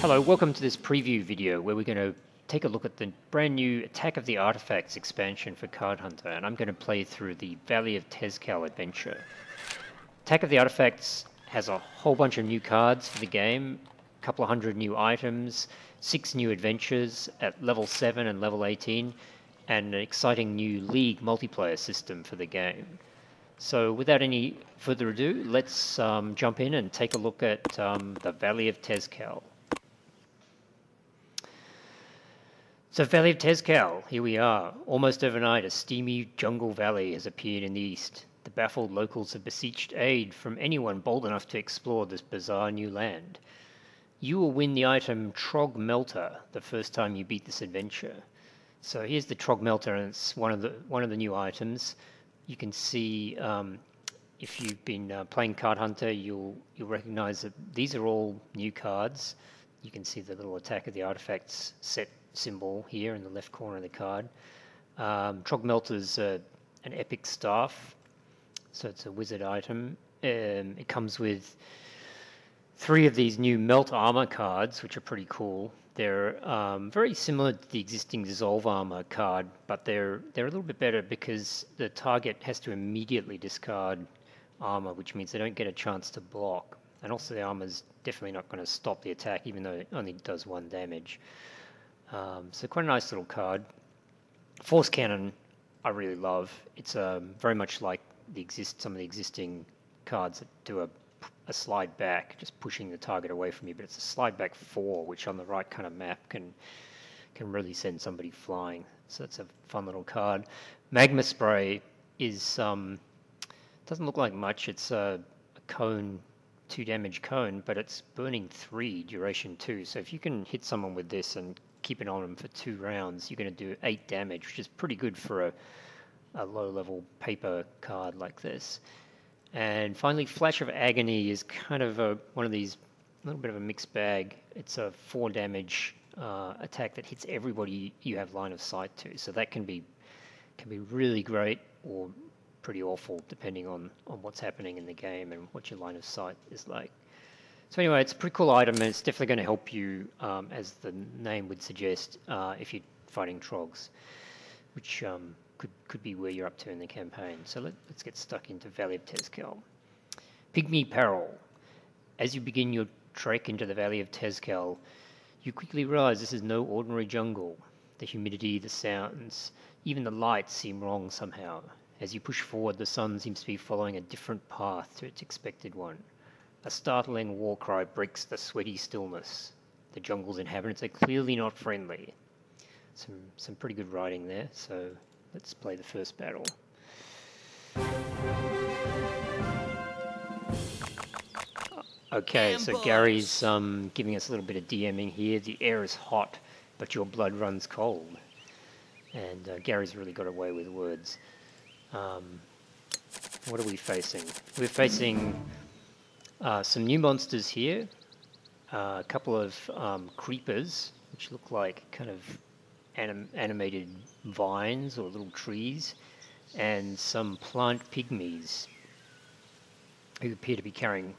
Hello, welcome to this preview video where we're going to take a look at the brand new Attack of the Artifacts expansion for Card Hunter, and I'm going to play through the Valley of Tezkal adventure. Attack of the Artifacts has a whole bunch of new cards for the game, a couple of hundred new items, 6 new adventures at level 7 and level 18, and an exciting new League multiplayer system for the game. So without any further ado, let's jump in and take a look at the Valley of Tezkal. So Valley of Tezkal, here we are. Almost overnight, a steamy jungle valley has appeared in the east. The baffled locals have beseeched aid from anyone bold enough to explore this bizarre new land. You will win the item Trog Melter the first time you beat this adventure. So here's the Trog Melter, and it's one of the new items. You can see if you've been playing Card Hunter, you'll recognize that these are all new cards. You can see the little Attack of the Artifacts set symbol here in the left corner of the card. Trog Melter's an epic staff, so it's a wizard item. It comes with 3 of these new Melt Armor cards, which are pretty cool. They're very similar to the existing Dissolve Armor card, but they're a little bit better because the target has to immediately discard armor, which means they don't get a chance to block. And also the armor's definitely not going to stop the attack, even though it only does 1 damage. So quite a nice little card. Force Cannon I really love. It's very much like some of the existing cards that do a slide back, just pushing the target away from you, but it's a slide back 4, which on the right kind of map can really send somebody flying. So that's a fun little card. Magma Spray is doesn't look like much. It's a cone, 2 damage cone, but it's burning 3, duration 2. So if you can hit someone with this and keep it on them for 2 rounds, you're going to do 8 damage, which is pretty good for a low-level paper card like this. And finally, Flash of Agony is kind of one of these, a little bit of a mixed bag. It's a 4 damage attack that hits everybody you have line of sight to. So that can be really great or pretty awful, depending on what's happening in the game and what your line of sight is like. So anyway, it's a pretty cool item, and it's definitely going to help you, as the name would suggest, if you're fighting trogs, which could be where you're up to in the campaign. So let's get stuck into Valley of Tezkal. Pygmy Peril. As you begin your trek into the Valley of Tezkal, you quickly realize this is no ordinary jungle. The humidity, the sounds, even the lights seem wrong somehow. As you push forward, the sun seems to be following a different path to its expected one. A startling war cry breaks the sweaty stillness. The jungle's inhabitants are clearly not friendly. Some pretty good writing there, so let's play the first battle. Okay, so Gary's giving us a little bit of DMing here. The air is hot, but your blood runs cold. And Gary's really got away with words. What are we facing? We're facing some new monsters here, a couple of creepers, which look like kind of animated vines or little trees, and some plant pygmies who appear to be carrying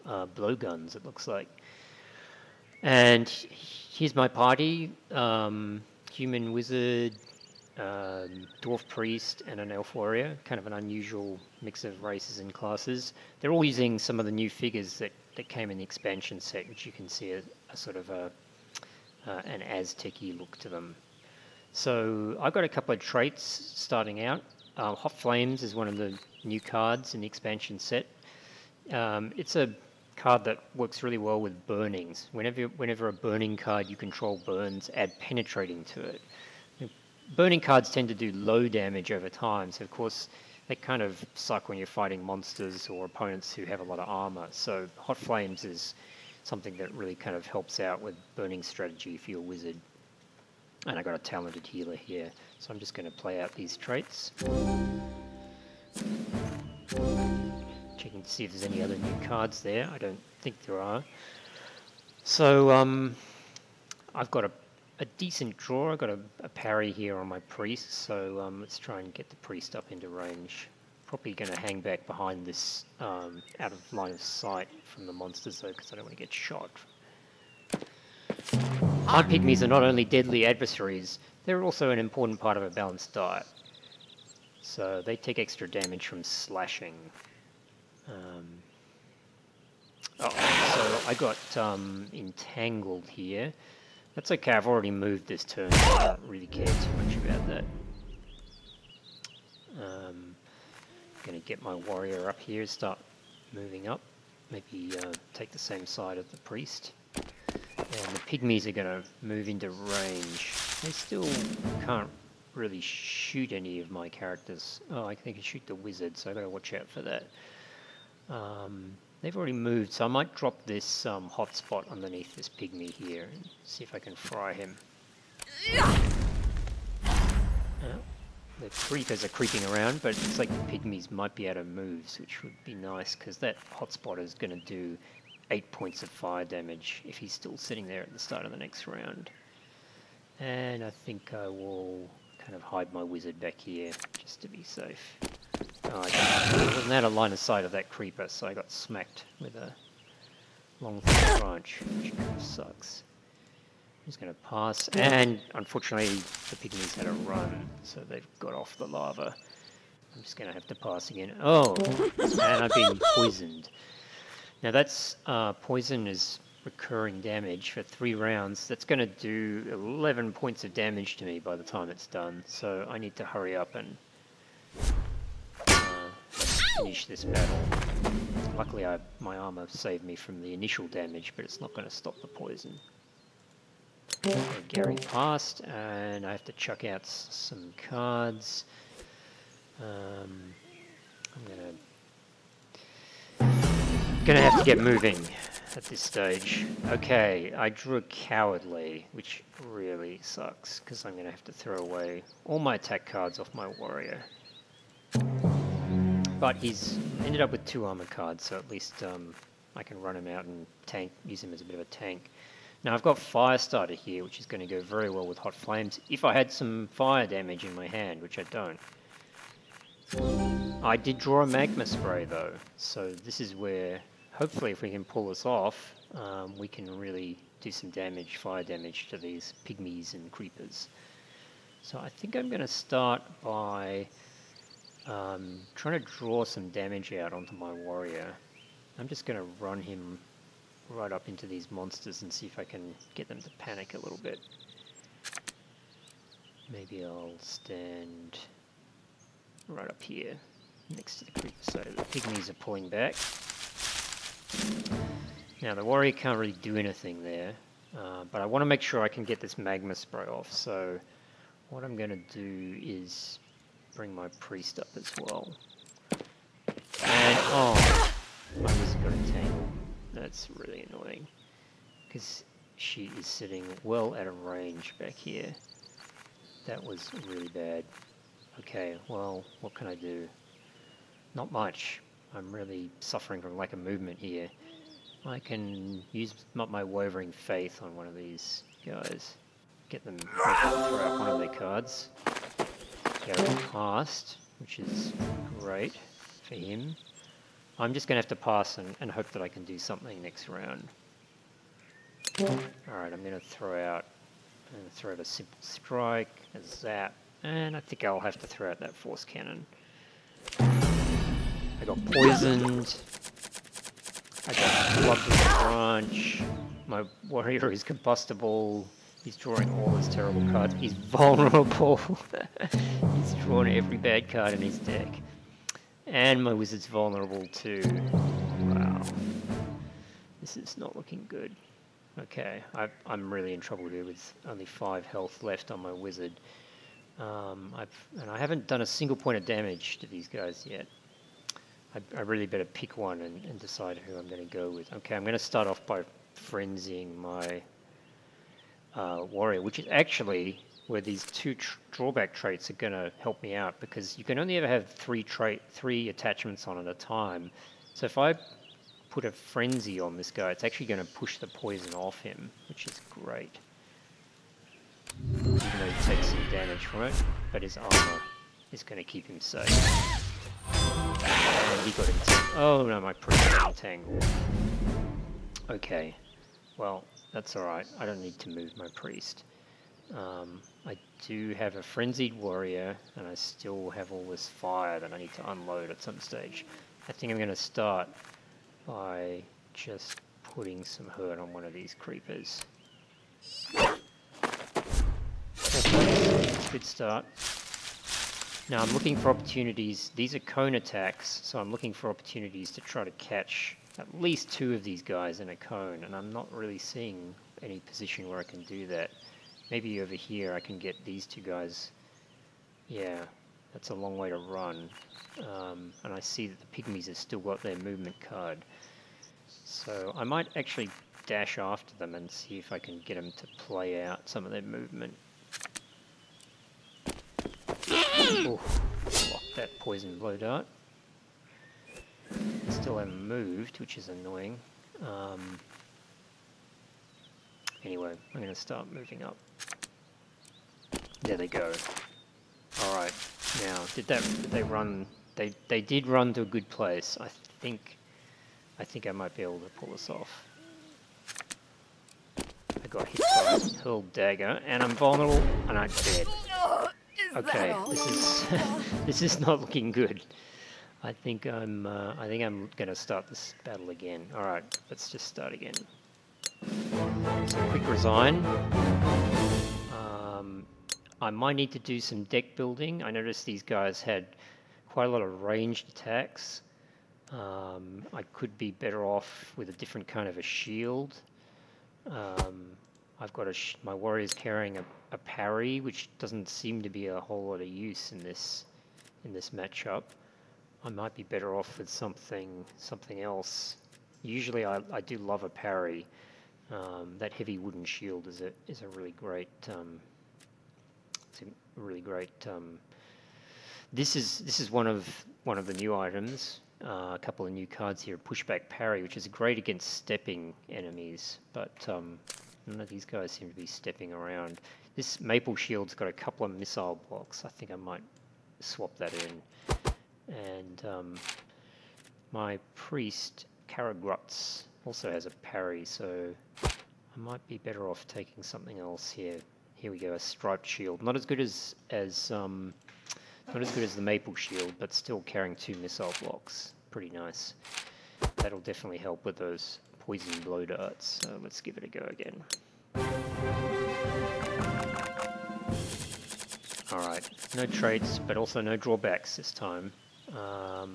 blowguns, it looks like. And here's my party: human wizard, dwarf priest, and an elf warrior. Kind of an unusual mix of races and classes. They're all using some of the new figures that came in the expansion set, which you can see a sort of an Aztec-y look to them. So I've got a couple of traits starting out. Hot Flames is one of the new cards in the expansion set. It's a card that works really well with burnings. Whenever a burning card you control burns, add Penetrating to it. Burning cards tend to do low damage over time, so of course they kind of suck when you're fighting monsters or opponents who have a lot of armor. So Hot Flames is something that really kind of helps out with burning strategy if you're a wizard. And I got a talented healer here, so I'm just going to play out these traits. Checking to see if there's any other new cards there. I don't think there are. So I've got a decent draw. I've got a parry here on my priest, so let's try and get the priest up into range. Probably going to hang back behind this, out of line of sight from the monsters though, because I don't want to get shot. My pygmies are not only deadly adversaries, they're also an important part of a balanced diet. So they take extra damage from slashing. So I got entangled here. That's okay, I've already moved this turn, so I don't really care too much about that. Gonna get my warrior up here, start moving up. Maybe take the same side of the priest. And the pygmies are gonna move into range. They still can't really shoot any of my characters. Oh, I think I can shoot the wizard, so I gotta watch out for that. They've already moved, so I might drop this hot spot underneath this pygmy here and see if I can fry him. The creepers are creeping around, but it's like the pygmies might be out of moves, which would be nice, because that hotspot is going to do 8 points of fire damage if he's still sitting there at the start of the next round. And I think I will kind of hide my wizard back here, just to be safe. Oh, I wasn't out of line of sight of that creeper, so I got smacked with a long branch, which kind of sucks. I'm just going to pass, and unfortunately the pygmies had a run, so they've got off the lava. I'm just going to have to pass again. Oh, and I've been poisoned. Now that's poison is recurring damage for 3 rounds. That's going to do 11 points of damage to me by the time it's done, so I need to hurry up and finish this battle. Luckily my armor saved me from the initial damage, but it's not going to stop the poison. Gary passed, and I have to chuck out some cards. I'm gonna have to get moving at this stage. Okay, I drew a cowardly, which really sucks, because I'm gonna have to throw away all my attack cards off my warrior. But he's ended up with 2 armor cards, so at least I can run him out and use him as a bit of a tank. Now I've got Fire Starter here, which is going to go very well with Hot Flames, if I had some fire damage in my hand, which I don't. I did draw a Magma Spray though, so this is where, hopefully if we can pull this off, we can really do some damage, fire damage to these pygmies and creepers. So I think I'm going to start by trying to draw some damage out onto my warrior. I'm just going to run him right up into these monsters and see if I can get them to panic a little bit. Maybe I'll stand right up here next to the creeper, so the pygmies are pulling back. Now the warrior can't really do anything there, but I want to make sure I can get this magma spray off, so what I'm going to do is bring my priest up as well. And oh, my wizard got entangled. That's really annoying, because she is sitting well out of range back here. That was really bad. Okay, well, what can I do? Not much. I'm really suffering from lack of movement here. I can use my Wavering Faith on one of these guys. Get them to throw out one of their cards. Go past, which is great for him. I'm just going to have to pass and hope that I can do something next round. Alright, I'm going to throw out a Simple Strike, a Zap, and I think I'll have to throw out that Force Cannon. I got poisoned. I got clubbed with a branch. My warrior is combustible. He's drawing all his terrible cards. He's vulnerable. He's drawn every bad card in his deck. And my wizard's vulnerable too. Wow. This is not looking good. Okay, I'm really in trouble here with only 5 health left on my wizard. And I haven't done a single point of damage to these guys yet. I really better pick one and decide who I'm going to go with. Okay, I'm going to start off by frenzying my warrior, which is actually where these 2 drawback traits are going to help me out, because you can only ever have 3 attachments on at a time. So if I put a frenzy on this guy, it's actually going to push the poison off him, which is great. Even though he takes some damage from it, but his armor is going to keep him safe. And he got entangled. Oh no, my priest got entangled. Okay, Well, that's alright. I don't need to move my priest. I do have a frenzied warrior, and I still have all this fire that I need to unload at some stage. I think I'm going to start by just putting some hurt on one of these creepers. Good start. Now I'm looking for opportunities. These are cone attacks, so I'm looking for opportunities to try to catch at least 2 of these guys in a cone, and I'm not really seeing any position where I can do that. Maybe over here I can get these 2 guys. Yeah, that's a long way to run. And I see that the pygmies have still got their movement card. So I might actually dash after them and see if I can get them to play out some of their movement. Oh, block that poison blow dart. They still haven't moved, which is annoying. Anyway, I'm going to start moving up. There they go. Alright, now, did they run? They did run to a good place. I think I might be able to pull this off. I got hit by a hurled dagger, and I'm vulnerable, and I'm dead. Okay, this is not looking good. I think I'm gonna start this battle again. All right, let's just start again. Quick resign. I might need to do some deck building. I noticed these guys had quite a lot of ranged attacks. I could be better off with a different kind of a shield. I've got my warrior's carrying a parry, which doesn't seem to be a whole lot of use in this matchup. I might be better off with something else. Usually, I do love a parry. That heavy wooden shield is a really great. This is one of the new items. A couple of new cards here, pushback parry, which is great against stepping enemies, but none of these guys seem to be stepping around. This maple shield's got a couple of missile blocks. I think I might swap that in. And my priest, Karagruts, also has a parry, so I might be better off taking something else here. Here we go, a striped shield. Not as good as the maple shield, but still carrying 2 missile blocks. Pretty nice. That'll definitely help with those poison blow darts. So let's give it a go again. Alright, no traits, but also no drawbacks this time. I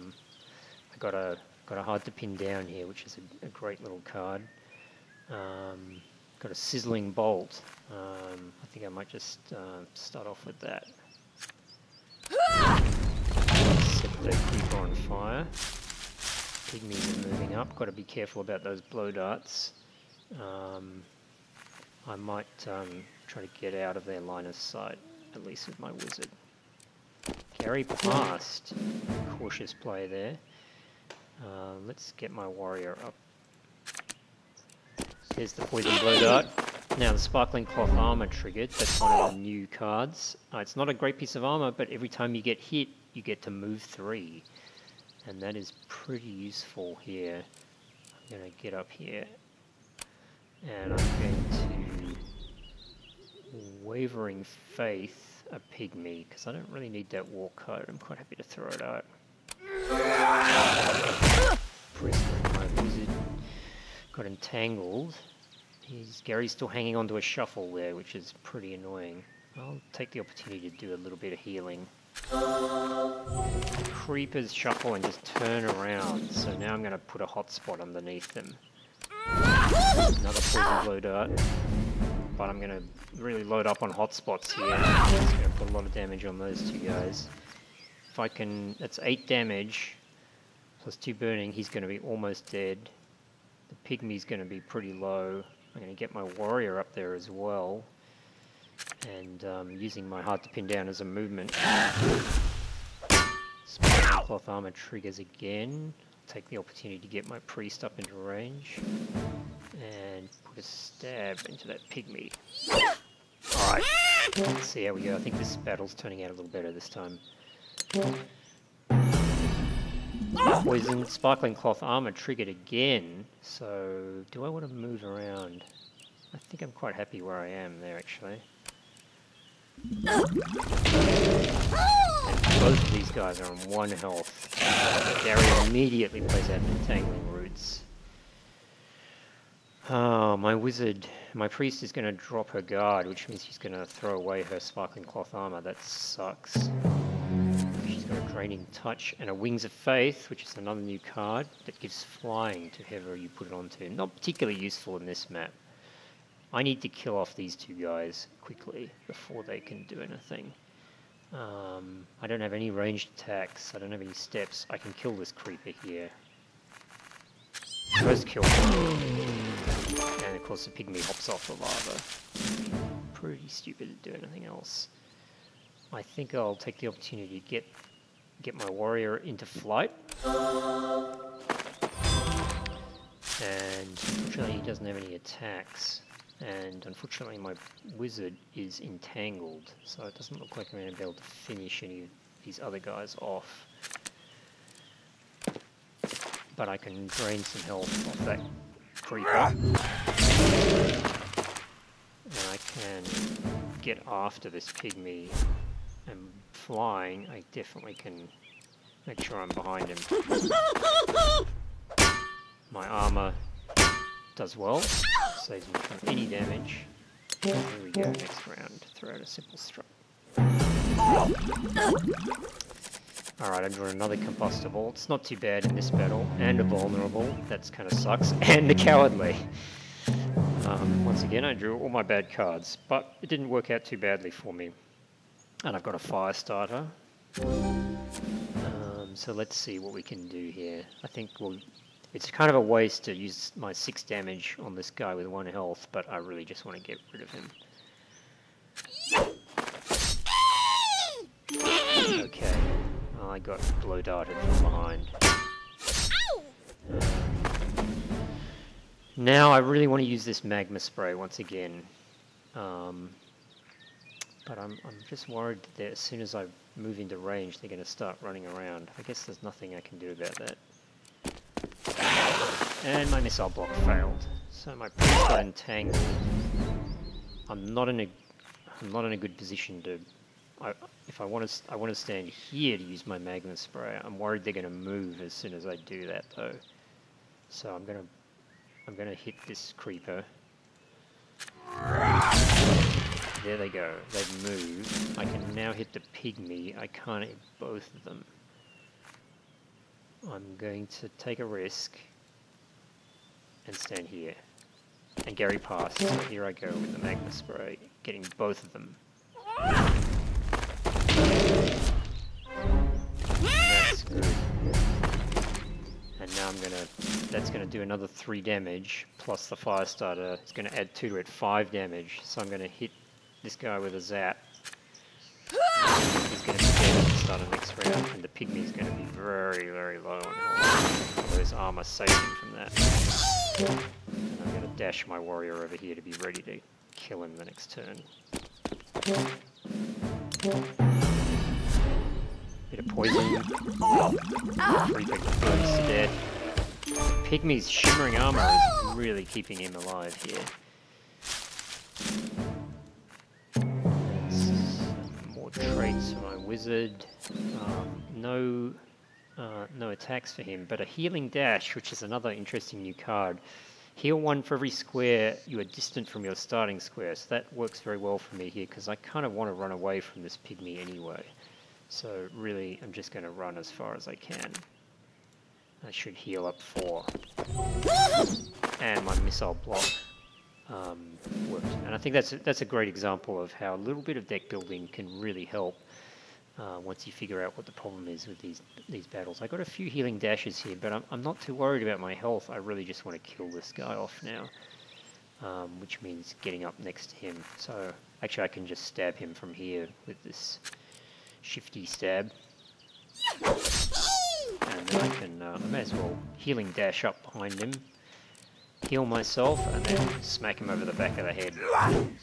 got a hard to pin down here, which is a great little card. Got a sizzling bolt. I think I might just start off with that. Set the creeper on fire. Pygmies are moving up. Got to be careful about those blow darts. I might try to get out of their line of sight, at least with my wizard. Carry past. Cautious play there. Let's get my warrior up. Here's the poison blow dart. Now the sparkling cloth armor triggered. That's one of the new cards. It's not a great piece of armor, but every time you get hit, you get to move 3. And that is pretty useful here. I'm going to get up here. And I'm going to Wavering Faith a pygmy, because I don't really need that war code. I'm quite happy to throw it out. My wizard got entangled. Gary's still hanging onto a shuffle there, which is pretty annoying. I'll take the opportunity to do a little bit of healing. Creepers shuffle and just turn around, so now I'm going to put a hotspot underneath them. Another poison blow dart. But I'm going to really load up on hotspots here. I'm just going to put a lot of damage on those 2 guys. If I can... That's 8 damage, plus 2 burning. He's going to be almost dead. The pygmy's going to be pretty low. I'm going to get my warrior up there as well. And using my hard to pin down as a movement. Sparkling cloth armor triggers again. Take the opportunity to get my priest up into range. And put a stab into that pygmy. Alright, let's see how we go. I think this battle's turning out a little better this time. Poison, sparkling cloth armor triggered again. So, do I want to move around? I think I'm quite happy where I am there, actually. And both of these guys are on 1 health. Gary immediately plays out Entangling Roots. Oh, my wizard, my priest is going to drop her guard, which means she's going to throw away her sparkling cloth armor. That sucks. She's got a Draining Touch and a Wings of Faith, which is another new card that gives flying to whoever you put it onto. Not particularly useful in this map. I need to kill off these 2 guys quickly before they can do anything. I don't have any ranged attacks. I don't have any steps. I can kill this creeper here. First kill. And of course the pygmy hops off the lava. Pretty stupid to do anything else. I think I'll take the opportunity to get my warrior into flight. And unfortunately he doesn't have any attacks. And unfortunately my wizard is entangled, so it doesn't look like I'm going to be able to finish any of these other guys off. But I can drain some health off that creeper. And I can get after this pygmy. And flying, I definitely can make sure I'm behind him. My armor does well. Saves me from any damage. Here we go, next round. Throw out a simple strike. Alright, I draw another combustible. It's not too bad in this battle. And a vulnerable. That's kind of sucks. And a cowardly. Once again, I drew all my bad cards. But it didn't work out too badly for me. And I've got a fire starter. So let's see what we can do here. I think it's kind of a waste to use my 6 damage on this guy with 1 health, but I really just want to get rid of him. Okay. Well, I got blow darted from behind. Now I really want to use this magma spray once again. But I'm just worried that as soon as I move into range, they're going to start running around. I guess there's nothing I can do about that. And my missile block failed. So my priest got entangled. I'm not in a good position to. If I want to stand here to use my magma spray. I'm worried they're going to move as soon as I do that though. So I'm gonna hit this creeper. There they go. They've moved. I can now hit the pygmy. I can't hit both of them. I'm going to take a risk and stand here. And Gary passed, so here I go with the magma spray, getting both of them. That's good. And now that's gonna do another 3 damage, plus the fire starter. It's gonna add 2 to it, 5 damage. So I'm gonna hit this guy with a zap. He's going to be dead at the start of next round, and the pygmy's going to be very, very low on health. Although his armor saved him from that. And I'm going to dash my warrior over here to be ready to kill him the next turn. Bit of poison. Creeper burns to death. The pygmy's shimmering armor is really keeping him alive here. Traits for my wizard. No attacks for him, but a healing dash, which is another interesting new card. Heal 1 for every square you are distant from your starting square. So that works very well for me here because I kind of want to run away from this pygmy anyway. So really, I'm just going to run as far as I can. I should heal up 4. And my missile block worked. And I think that's a great example of how a little bit of deck building can really help once you figure out what the problem is with these battles. I got a few healing dashes here, but I'm not too worried about my health. I really just want to kill this guy off now, which means getting up next to him. So actually I can just stab him from here with this shifty stab. And then I can, I may as well healing dash up behind him, heal myself, and then smack him over the back of the head. And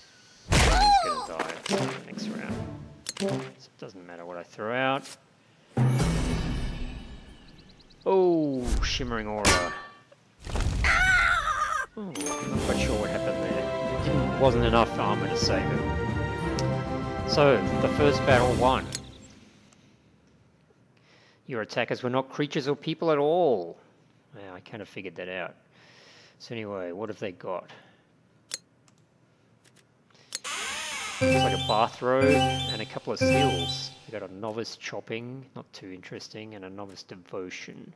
he's gonna die at the start of the next round. So it doesn't matter what I throw out. Oh, shimmering aura. Oh, I'm not quite sure what happened there. Wasn't enough armor to save him. So, the first battle won. Your attackers were not creatures or people at all. Yeah, I kind of figured that out. So anyway, what have they got? Looks like a bathrobe and a couple of skills. They got a novice chopping, not too interesting, and a novice devotion.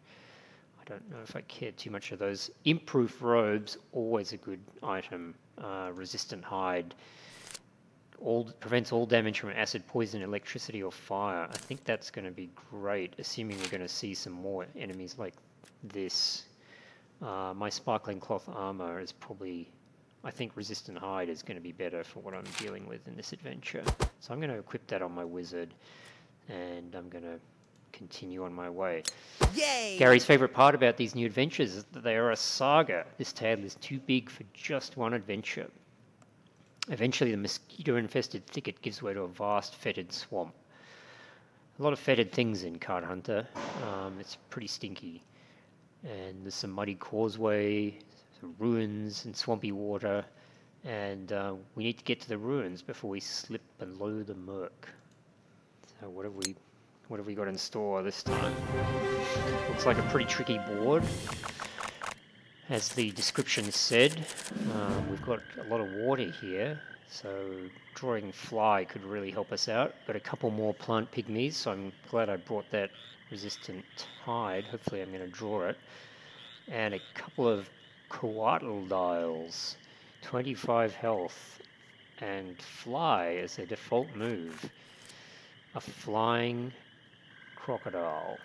I don't know if I care too much of those. Improof robes, always a good item. Resistant hide. Prevents all damage from acid, poison, electricity, or fire. I think that's going to be great, assuming we're going to see some more enemies like this. My sparkling cloth armor is probably... I think resistant hide is going to be better for what I'm dealing with in this adventure. So I'm going to equip that on my wizard, and I'm going to continue on my way. Yay! Gary's favourite part about these new adventures is that they are a saga. This tale is too big for just one adventure. Eventually the mosquito-infested thicket gives way to a vast fetid swamp. A lot of fetid things in Card Hunter. It's pretty stinky. And there's some muddy causeway, some ruins and swampy water, and we need to get to the ruins before we slip below the murk. So what have we got in store this time? Looks like a pretty tricky board. As the description said, we've got a lot of water here, so drawing fly could really help us out. Got a couple more plant pygmies, so I'm glad I brought that resistant hide. Hopefully I'm going to draw it. And a couple of coatl 25 health, and fly as a default move. A flying crocodile.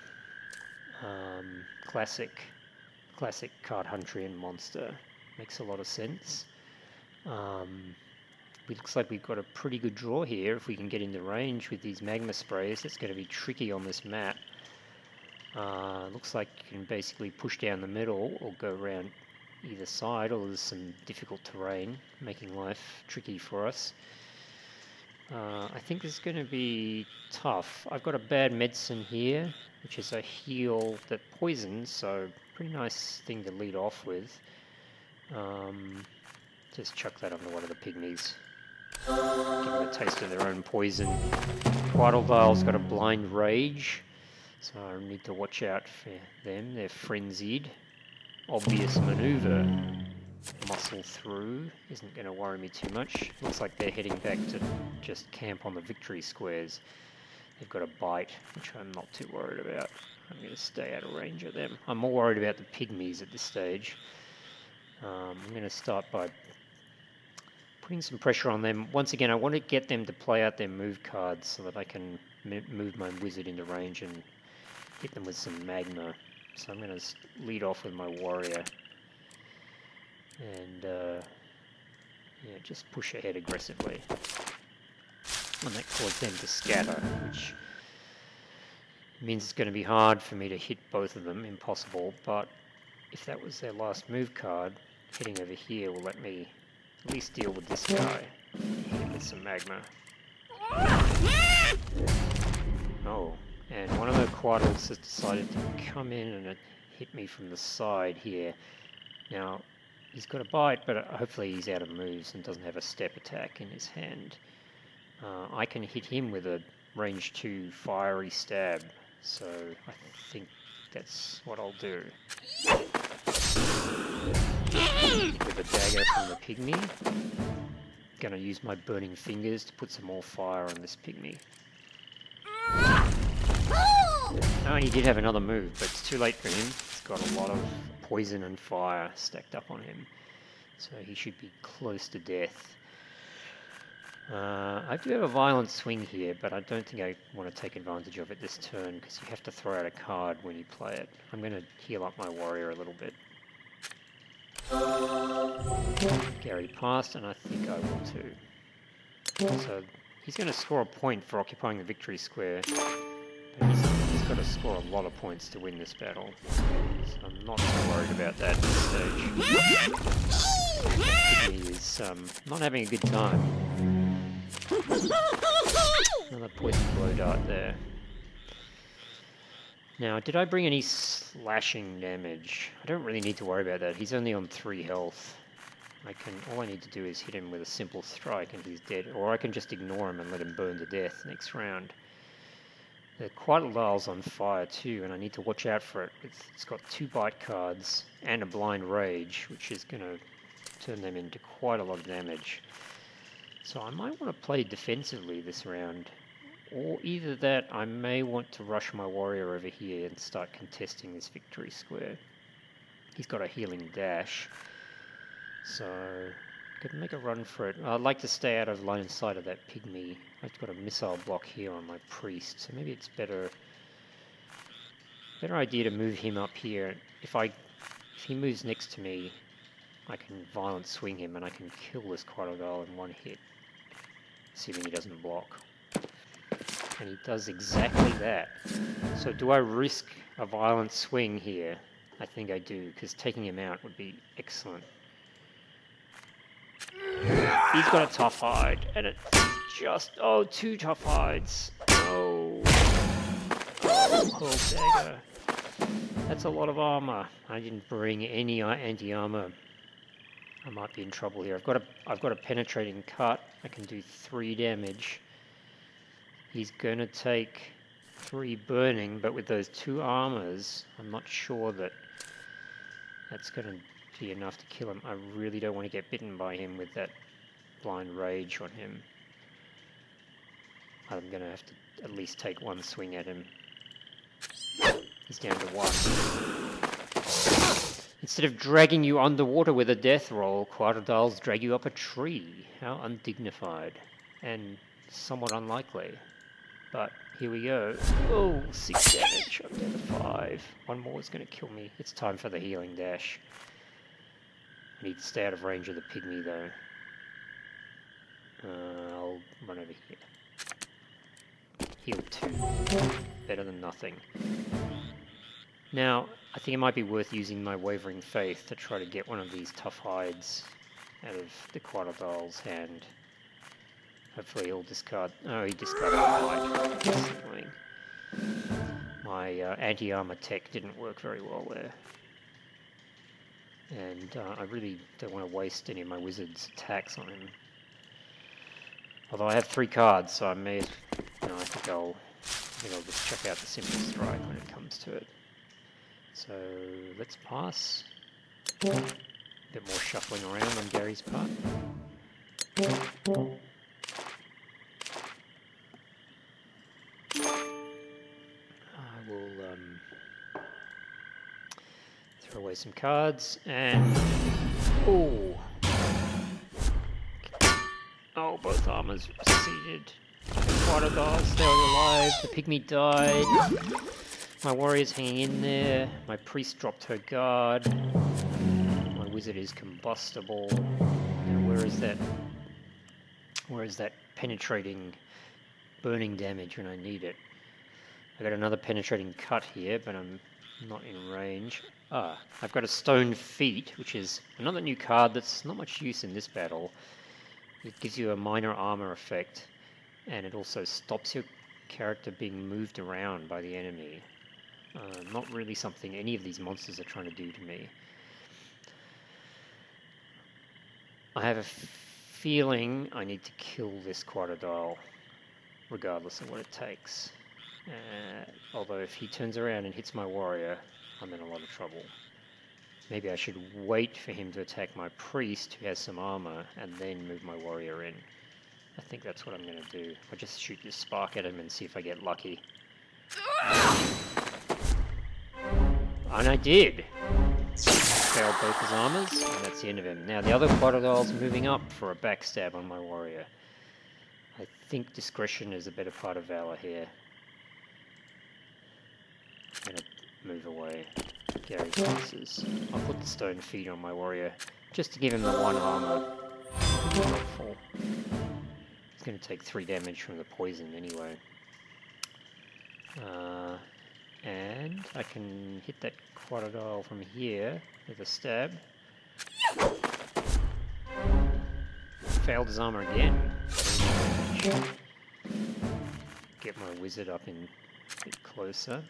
Classic Card Hunterian monster. Makes a lot of sense. It looks like we've got a pretty good draw here. If we can get into range with these magma sprays, it's going to be tricky on this map. Looks like you can basically push down the middle or go around either side, or there's some difficult terrain, making life tricky for us. I think this is going to be tough. I've got a bad medicine here, which is a heal that poisons, so pretty nice thing to lead off with. Just chuck that onto one of the pygmies. Give them a taste of their own poison. Coatl got a blind rage, so I need to watch out for them. They're frenzied. Obvious maneuver. Muscle through isn't going to worry me too much. Looks like they're heading back to just camp on the victory squares. They've got a bite, which I'm not too worried about. I'm going to stay out of range of them. I'm more worried about the pygmies at this stage. I'm going to start by putting some pressure on them. Once again, I want to get them to play out their move cards so that I can move my wizard into range and hit them with some magma. So I'm going to lead off with my warrior. And yeah, just push ahead aggressively. And that caused them to scatter, which means it's going to be hard for me to hit both of them, impossible, but if that was their last move card, hitting over here will let me at least deal with this guy. Hit him with some magma. Oh, and one of the coatls has decided to come in and hit me from the side here. Now, he's got a bite, but hopefully he's out of moves and doesn't have a step attack in his hand. I can hit him with a range 2 fiery stab, so I think that's what I'll do. With a dagger from the pygmy. Gonna use my burning fingers to put some more fire on this pygmy. Oh, he did have another move, but it's too late for him. He's got a lot of poison and fire stacked up on him, so he should be close to death. I do have a violent swing here, but I don't think I want to take advantage of it this turn, because you have to throw out a card when you play it. I'm going to heal up my warrior a little bit. Gary passed, and I think I will too. So he's going to score a point for occupying the victory square, but he's got to score a lot of points to win this battle. So I'm not too worried about that at this stage. He is not having a good time. Another poison blow dart there. Now, did I bring any slashing damage. I don't really need to worry about that. He's only on 3 health. All I need to do is hit him with a simple strike and he's dead. Or I can just ignore him and let him burn to death next round. The Quaterdial's on fire too, and I need to watch out for it. It's got 2 bite cards and a blind rage, which is going to turn them into quite a lot of damage. So I might want to play defensively this round. Or either that, I may want to rush my warrior over here and start contesting this victory square. He's got a healing dash. So, I could make a run for it. I'd like to stay out of line of sight of that pygmy. I've got a missile block here on my priest, so maybe it's better idea to move him up here. If he moves next to me, I can violent swing him and I can kill this Quaterdial in 1 hit, assuming he doesn't block. And he does exactly that. So do I risk a violent swing here? I think I do, because taking him out would be excellent. He's got a tough hide, and it's just... Oh, 2 tough hides. Oh. Oh, dagger. That's a lot of armor. I didn't bring any anti-armor. I might be in trouble here. I've got a penetrating cut. I can do 3 damage. He's gonna take 3 burning, but with those 2 armors, I'm not sure that's gonna be enough to kill him. I really don't want to get bitten by him with that blind rage on him. I'm gonna have to at least take 1 swing at him. He's down to 1. Instead of dragging you underwater with a death roll, Quaterdials drag you up a tree. How undignified and somewhat unlikely. But here we go. Oh, 6 damage. I'm down to 5. 1 more is going to kill me. It's time for the healing dash. I need to stay out of range of the pygmy though. I'll run over here. Heal 2. Better than nothing. Now, I think it might be worth using my Wavering Faith to try to get one of these tough hides out of the Quaterdial's hand. Hopefully he'll discard... Oh, he discarded a hide. That's annoying. My anti-armor tech didn't work very well there. And I really don't want to waste any of my wizard's attacks on him. Although I have 3 cards, so I may... No, I think I'll just check out the simple strike when it comes to it. So, let's pass. A bit more shuffling around on Gary's part. I will throw away some cards and... Oh! Oh, both armors succeeded. Quaterdial still alive. The pygmy died. My warrior's hanging in there. My priest dropped her guard. My wizard is combustible. And where is that penetrating, burning damage when I need it? I got another penetrating cut here, but I'm not in range. Ah, I've got a stone feet, which is another new card that's not much use in this battle. It gives you a minor armor effect, and it also stops your character being moved around by the enemy. Not really something any of these monsters are trying to do to me. I have a feeling I need to kill this Quaterdial, regardless of what it takes. Although if he turns around and hits my warrior, I'm in a lot of trouble. Maybe I should wait for him to attack my priest, who has some armor, and then move my warrior in. I think that's what I'm going to do. I'll just shoot this spark at him and see if I get lucky. And I did! Failed both his armors, and that's the end of him. Now the other Quaterdial's moving up for a backstab on my warrior. I think discretion is a better part of valor here. I'm going to move away. Gary passes. I'll put the stone feet on my warrior, just to give him the 1 armor. Helpful. He's going to take 3 damage from the poison anyway. And I can hit that Quaterdial from here with a stab. Failed his armor again. Get my wizard up in a bit closer.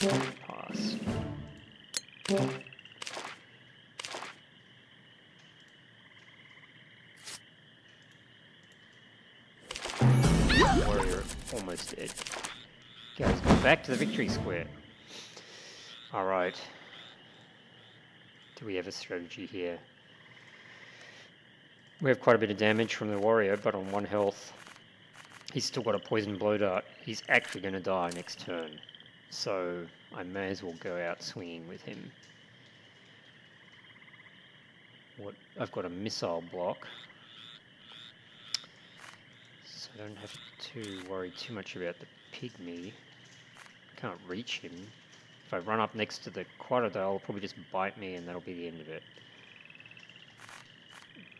Pass. Warrior almost dead. Okay, let's go back to the victory square. Alright. Do we have a strategy here? We have quite a bit of damage from the warrior, but on 1 health. He's still got a poison blow dart. He's actually going to die next turn. So I may as well go out swinging with him. I've got a missile block. So I don't have to worry too much about the pygmy. Can't reach him. If I run up next to the quadrille, he'll probably just bite me and that'll be the end of it.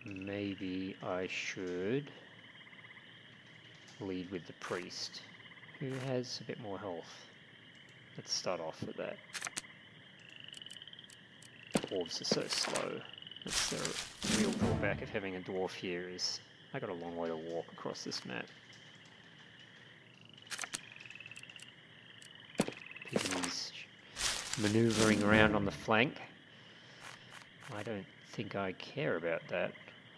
Maybe I should lead with the priest, who has a bit more health. Let's start off with that. Dwarves are so slow. That's the real drawback of having a dwarf here is I got a long way to walk across this map. Pygmies maneuvering around on the flank. I don't think I care about that.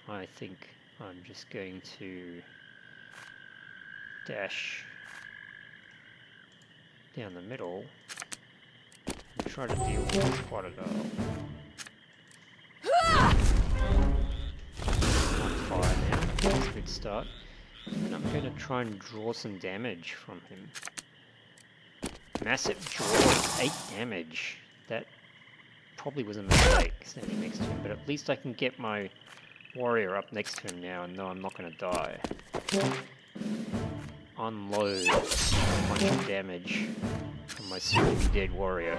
I think I'm just going to dash down the middle and try to deal with quadrille. On fire now, that's a good start. And I'm going to try and draw some damage from him. Massive draw, 8 damage. That probably was a mistake standing next to him, but at least I can get my warrior up next to him now and know I'm not going to die. Unload a bunch of damage from my soon-to-be-dead warrior.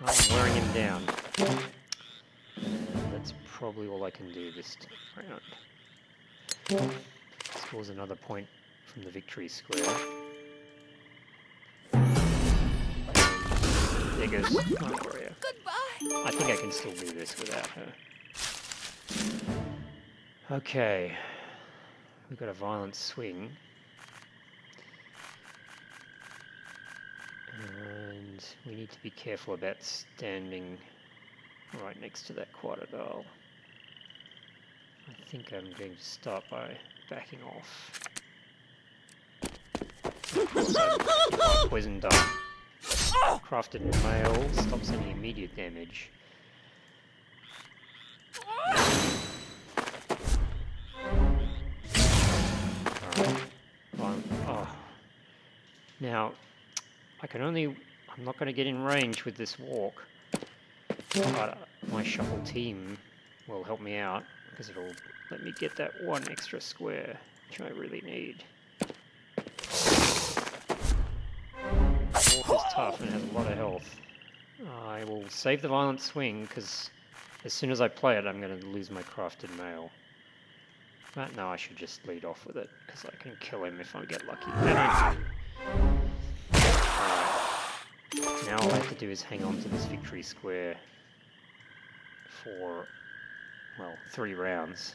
I'm wearing him down. And that's probably all I can do this round. Scores another point from the victory square. There goes my warrior. Goodbye. I think I can still do this without her. Okay. We've got a violent swing. And we need to be careful about standing right next to that quadrille. I think I'm going to start by backing off. Poison dart. Crafted mail stops any immediate damage. Alright. Oh. Now, I'm not going to get in range with this walk, but my shuffle team will help me out, because it'll let me get that 1 extra square, which I really need. Wolf is tough and has a lot of health. I will save the violent swing, because as soon as I play it, I'm going to lose my crafted mail. But no, I should just lead off with it, because I can kill him if I get lucky. Alright. Now all I have to do is hang on to this victory square for, well, 3 rounds.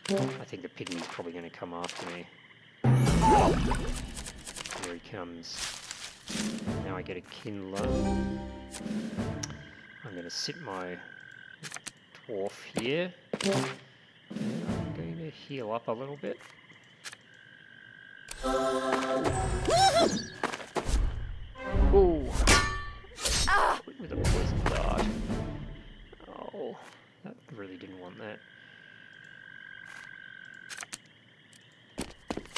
I think the pygmy's probably going to come after me. Here he comes. Now I get a kindler. I'm going to sit my dwarf here. And I'm going to heal up a little bit. Ooh! With a poison dart. Oh, that really didn't want that.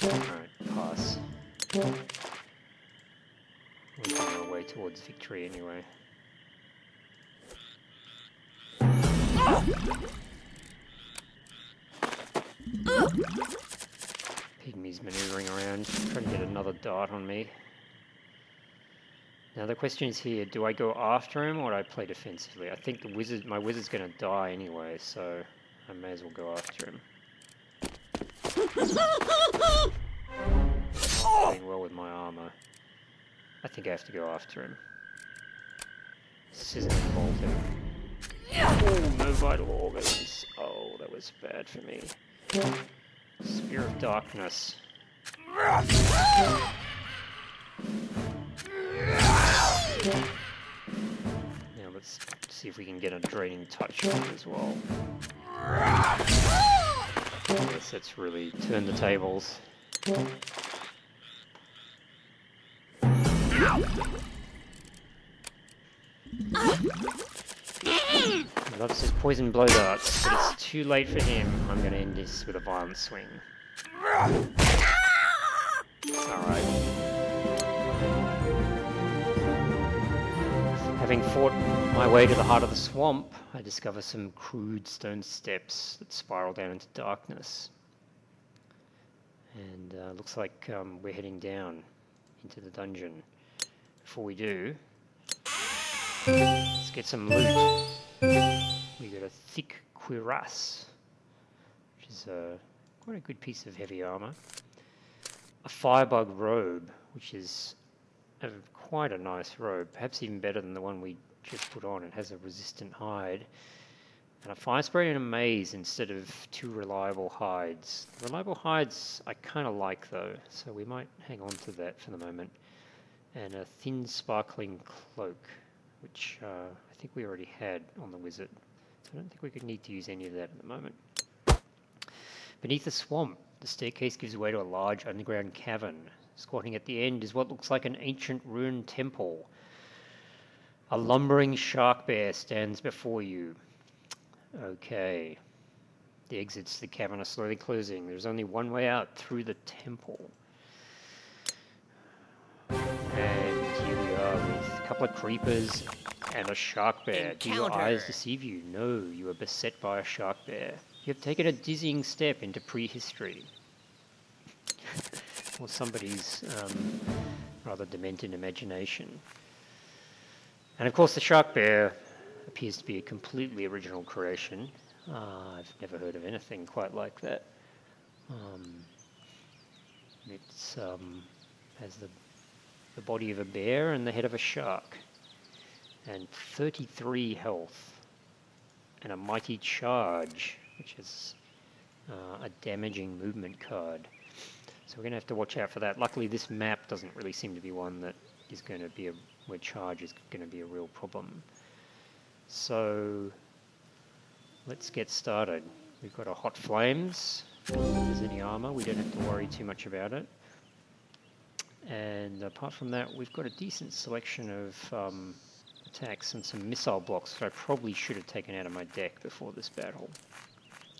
Alright, pass. We're on our way towards victory anyway. Pygmy's maneuvering around, trying to get another dart on me. Now the question is here, do I go after him or do I play defensively? I think my wizard's going to die anyway, so I may as well go after him. Doing well with my armor. I think I have to go after him. Scissor and bolt him. Oh, no vital organs. Oh, that was bad for me. Spear of Darkness. Now let's see if we can get a draining touch on it as well. Yes, that's really turned the tables. He loves his poison blow darts, but it's too late for him. I'm going to end this with a violent swing. Alright. Having fought my way to the heart of the swamp, I discover some crude stone steps that spiral down into darkness. And looks like we're heading down into the dungeon. Before we do, let's get some loot. We got a thick cuirass, which is quite a good piece of heavy armor. A firebug robe, which is quite a nice robe, perhaps even better than the one we just put on. It has a resistant hide. And a fire spray and a maze instead of 2 reliable hides. Reliable hides I kind of like though, so we might hang on to that for the moment. And a thin sparkling cloak, which I think we already had on the wizard. So I don't think we could need to use any of that at the moment. Beneath the swamp, the staircase gives way to a large underground cavern. Squatting at the end is what looks like an ancient ruined temple. A lumbering shark bear stands before you. Okay. The exits to the cavern are slowly closing. There's only one way out, through the temple. And here we are with a couple of creepers and a shark bear. Do your eyes deceive you? No, you are beset by a shark bear. You have taken a dizzying step into prehistory. Or somebody's rather demented imagination. And of course the shark bear appears to be a completely original creation. I've never heard of anything quite like that. It's has the body of a bear and the head of a shark. And 33 health. And a mighty charge, which is a damaging movement card. So we're going to have to watch out for that. Luckily this map doesn't really seem to be one that is going to be where charge is going to be a real problem. So let's get started. We've got our hot flames. If there's any armor, we don't have to worry too much about it. And apart from that, we've got a decent selection of attacks and some missile blocks that I probably should have taken out of my deck before this battle,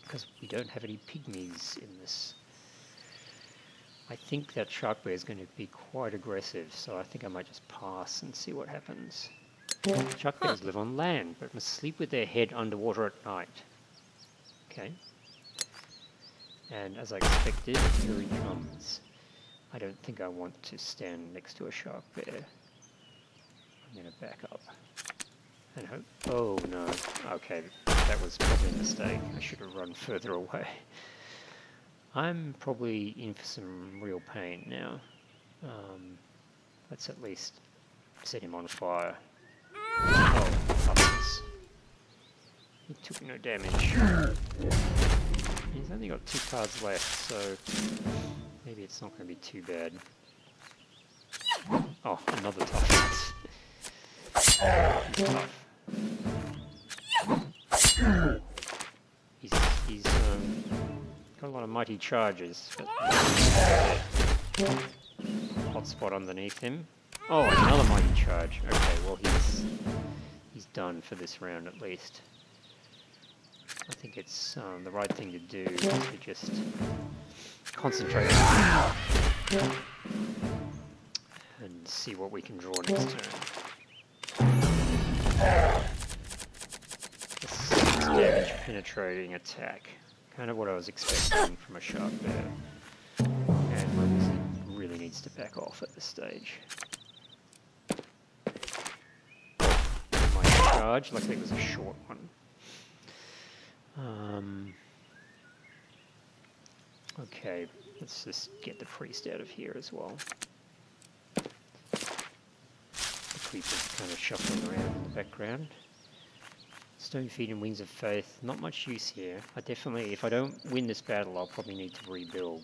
because we don't have any pygmies in this. I think that shark bear is going to be quite aggressive, so I think I might just pass and see what happens. Shark bears live on land, but must sleep with their head underwater at night. Okay. And as I expected, here he comes. I don't think I want to stand next to a shark bear. I'm going to back up. And hope... Oh no. Okay, that was probably a mistake. I should have run further away. I'm probably in for some real pain now. Let's at least set him on fire. Oh, puppets. He took no damage. He's only got 2 cards left, so maybe it's not going to be too bad. Oh, another tough. Tough. He's got a lot of mighty charges, but hot spot underneath him. Oh, another mighty charge. Okay, well he's done for this round at least. I think it's the right thing to do is to just concentrate and see what we can draw next turn. A 6 damage penetrating attack. Kind of what I was expecting from a shark bear. And my wizard really needs to back off at this stage. My charge, luckily it was a short one. Okay, let's just get the priest out of here as well. The creeper's kind of shuffling around in the background. Let's Stone Feet and Wings of Faith, not much use here. I definitely, if I don't win this battle, I'll probably need to rebuild.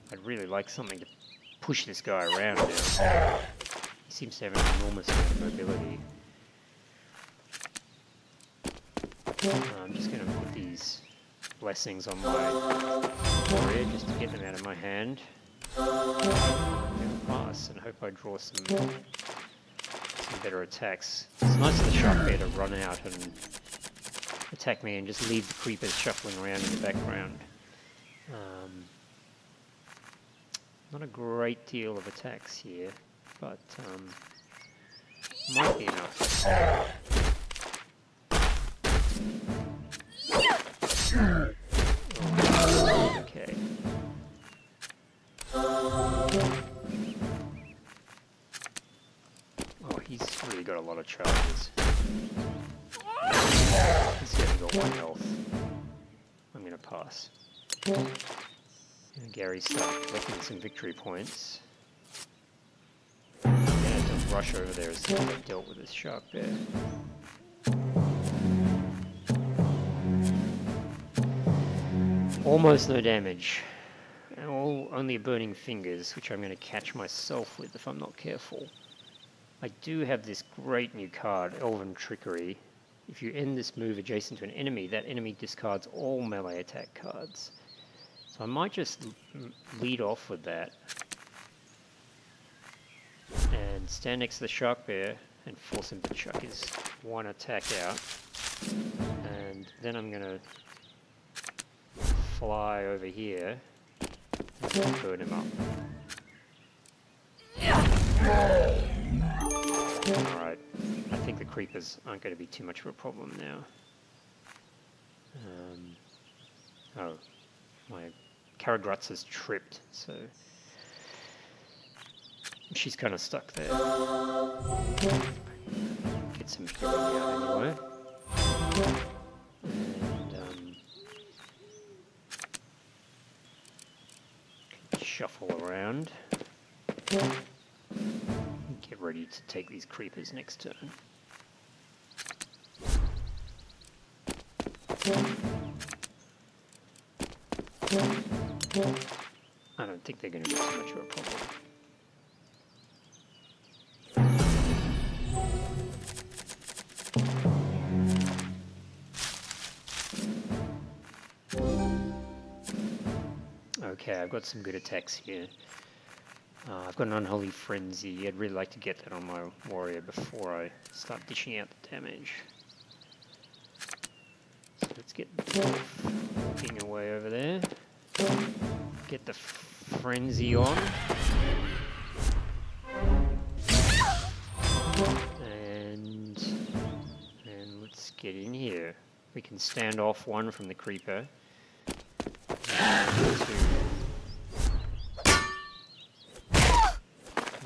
I'd really like something to push this guy around now. He seems to have an enormous amount of mobility. I'm just going to put these blessings on my warrior just to get them out of my hand. And pass and hope I draw some better attacks. It's nice of the shark bear to run out and attack me and just leave the creepers shuffling around in the background. Not a great deal of attacks here, but might be enough. Okay. Oh, he's really got a lot of charges. He's only got 1 health. I'm gonna pass. And Gary's started collecting some victory points. I'm gonna have to rush over there as soon as I've dealt with this shark bear. Almost no damage. And only burning fingers, which I'm going to catch myself with if I'm not careful. I do have this great new card, Elven Trickery. If you end this move adjacent to an enemy, that enemy discards all melee attack cards. So I might just lead off with that. And stand next to the shark bear and force him to chuck his 1 attack out. And then I'm going to fly over here and burn him up. Alright, I think the creepers aren't going to be too much of a problem now. Oh, my Karagrutz has tripped, so she's kind of stuck there. Get some healing out anyway. Shuffle around. Get ready to take these creepers next turn. I don't think they're going to be too much of a problem. Okay, I've got some good attacks here. I've got an Unholy Frenzy. I'd really like to get that on my warrior before I start dishing out the damage. So let's get the dwarf walking away over there. Get the Frenzy on. And let's get in here. We can stand off 1 from the creeper. 2.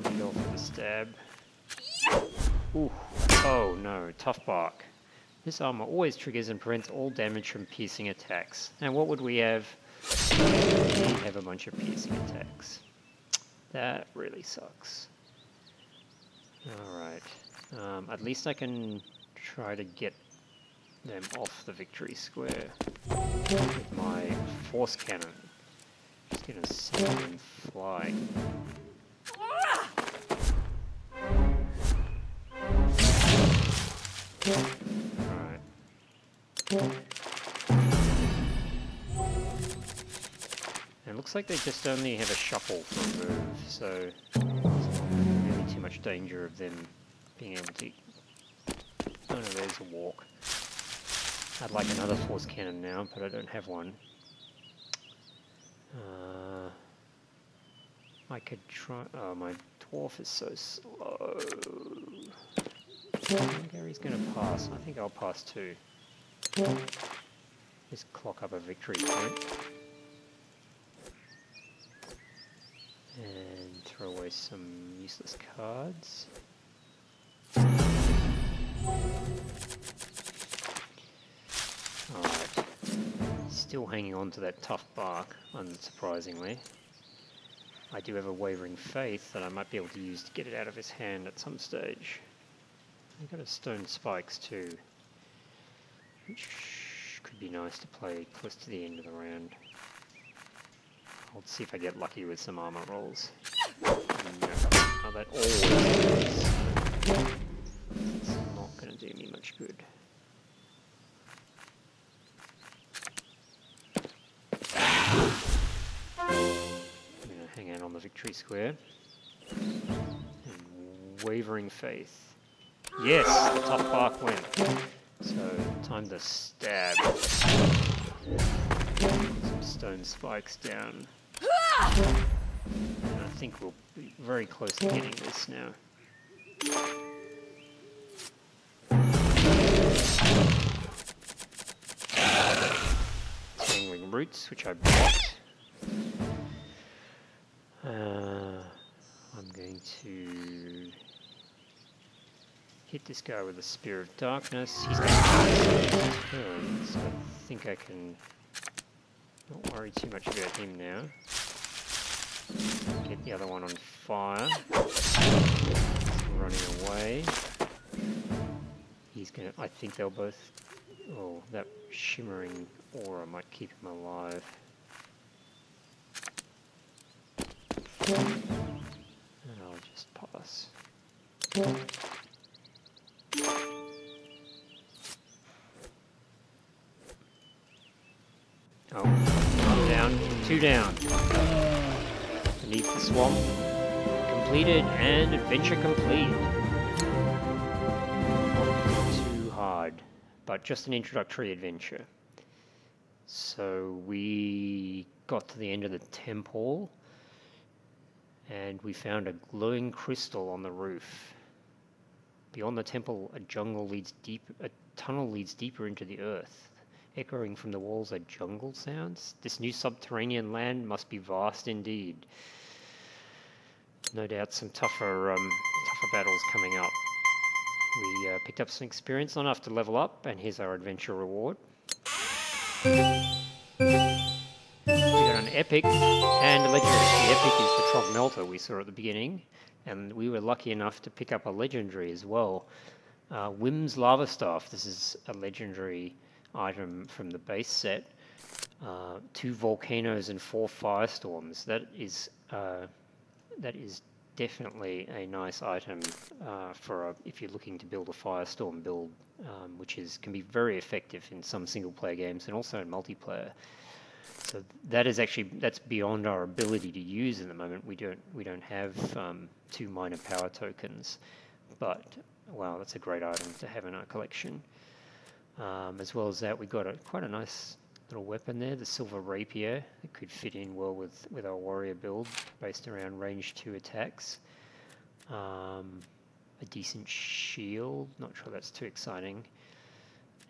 Lead off with a stab. Ooh. Oh no, tough bark. This armor always triggers and prevents all damage from piercing attacks. Now what would we have? We have a bunch of piercing attacks. That really sucks. Alright. At least I can try to get them off the victory square with my force cannon. Just gonna send them flying. Alright. And it looks like they just only have a shuffle for a move, so there's not really too much danger of them being able to... Oh no, there's a walk. I'd like another force cannon now, but I don't have one. I could try... Oh, my dwarf is so slow. Gary's going to pass. I think I'll pass too. Just clock up a victory point. And throw away some useless cards. Alright. Still hanging on to that tough bark, unsurprisingly. I do have a wavering faith that I might be able to use to get it out of his hand at some stage. I've got a stone spikes too, which could be nice to play close to the end of the round. I'll see if I get lucky with some armor rolls. No. Oh, that always is. It's not going to do me much good. I'm going to hang out on the victory square. And wavering faith. Yes, the tough bark went. So, time to stab. Put some stone spikes down. And I think we'll be very close to getting this now. Tangling roots, which I blocked. I'm going to hit this guy with a Spear of Darkness. He's going to turn, so I think I can not worry too much about him now. Get the other one on fire. He's running away. He's going to, I think they'll both, oh, that shimmering aura might keep him alive. And I'll just pass. Oh, I'm down, 2 down. Beneath the swamp. Completed and adventure complete. Not too hard, but just an introductory adventure. So we got to the end of the temple and we found a glowing crystal on the roof. Beyond the temple, a tunnel leads deeper into the earth. Echoing from the walls are jungle sounds. This new subterranean land must be vast indeed. No doubt some tougher battles coming up. We picked up some experience enough to level up, and here's our adventure reward. We got an epic and a legendary. The epic is the Trog Melter we saw at the beginning, and we were lucky enough to pick up a legendary as well. Wim's Lava Staff. This is a legendary item from the base set. 2 volcanoes and 4 firestorms. That is definitely a nice item if you're looking to build a firestorm build, which can be very effective in some single player games and also in multiplayer. So that's beyond our ability to use at the moment. We don't have 2 minor power tokens, but wow, that's a great item to have in our collection. As well as that, we got quite a nice little weapon there, the Silver Rapier. It could fit in well with our warrior build, based around range 2 attacks. A decent shield, not sure that's too exciting.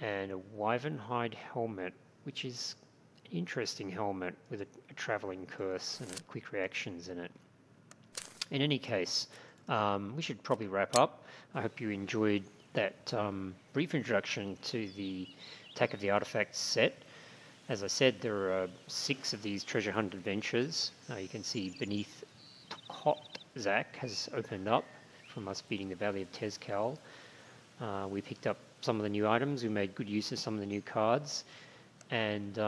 And a wyvern hide helmet, which is an interesting helmet with a travelling curse and quick reactions in it. In any case, we should probably wrap up. I hope you enjoyed that brief introduction to the Attack of the Artifacts set. As I said, there are 6 of these treasure hunt adventures. You can see beneath Zak has opened up from us beating the Valley of Tezkal. We picked up some of the new items. We made good use of some of the new cards, and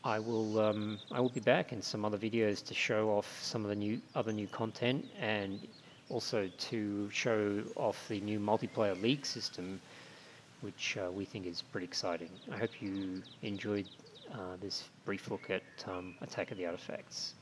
I will be back in some other videos to show off some of the other new content, and also to show off the new multiplayer league system, which we think is pretty exciting. I hope you enjoyed this brief look at Attack of the Artifacts.